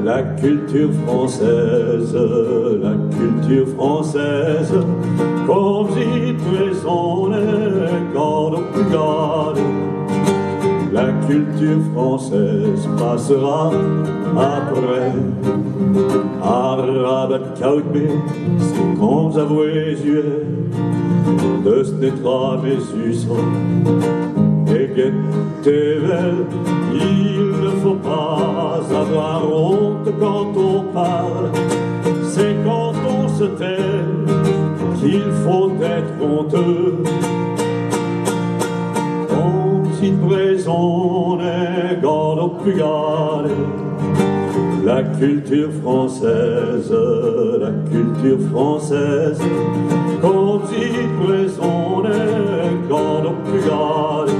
La culture française, comme si présone quand on regarde. La culture française passera après. Arabe kautbe, c'est qu'on avouait yeux de ce netra mesuson. Et guettevel, il ne faut pas avoir honte quand on parle. C'est quand on se tait qu'il faut être honteux. Si présone quand on regarde. La culture française, comme si présone quand on regarde.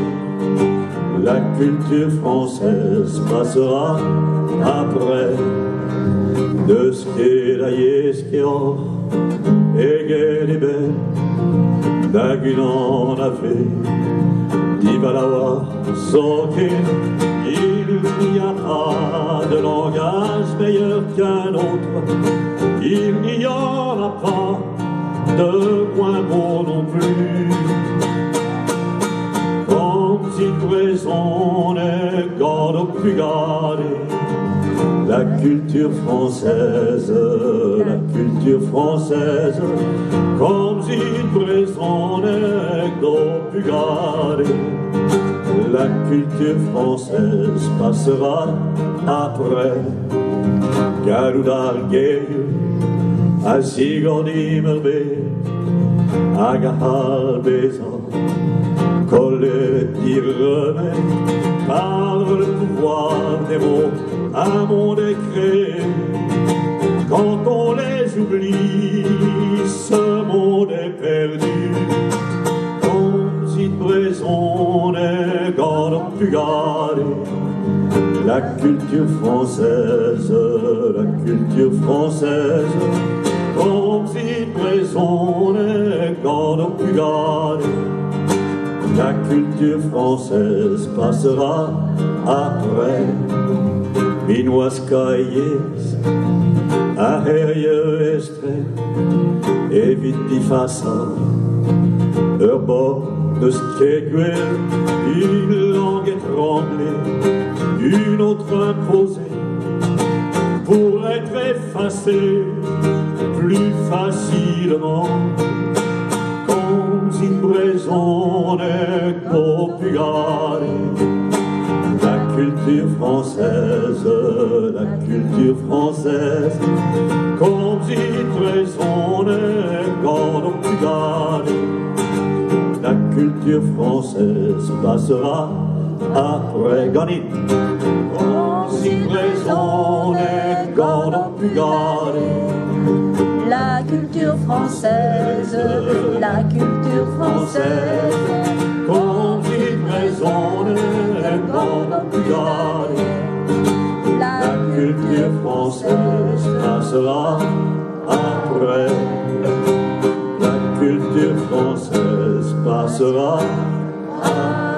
La culture française passera après. De ce qu'est la yesqueur et qu'elle est belle, d'aguilan a fait. Dibalawa, Soké, il n'y a pas de langage meilleur qu'un autre. Il n'y aura pas de moins beau non plus. Comme si présone quand on peut garder. La culture française, comme si présone quand on peut garder. La culture française passera après. Garoudal geyu, a sigordi merbe, a gahal bezan, colle d'y remet, par le pouvoir des mots, un monde est créé. Quand on les oublie, ce monde est perdu. Comme si présone quand on peut garder. La culture française, comme si présone quand on peut garder. La culture française passera après. Minoas cahiers, a herrieux estre, et vite d'y façon. Herbor de skeguel, une langue étranglée, une autre imposée, pour être effacée plus facilement. Comme si présone qu'on peut garder. La culture française, comme si présone quand on peut garder. La culture française passera après. Ganit. Comme si présone quand on peut garder. La culture française, comme si présone quand on peut garder. La culture française passera après. La culture française passera après.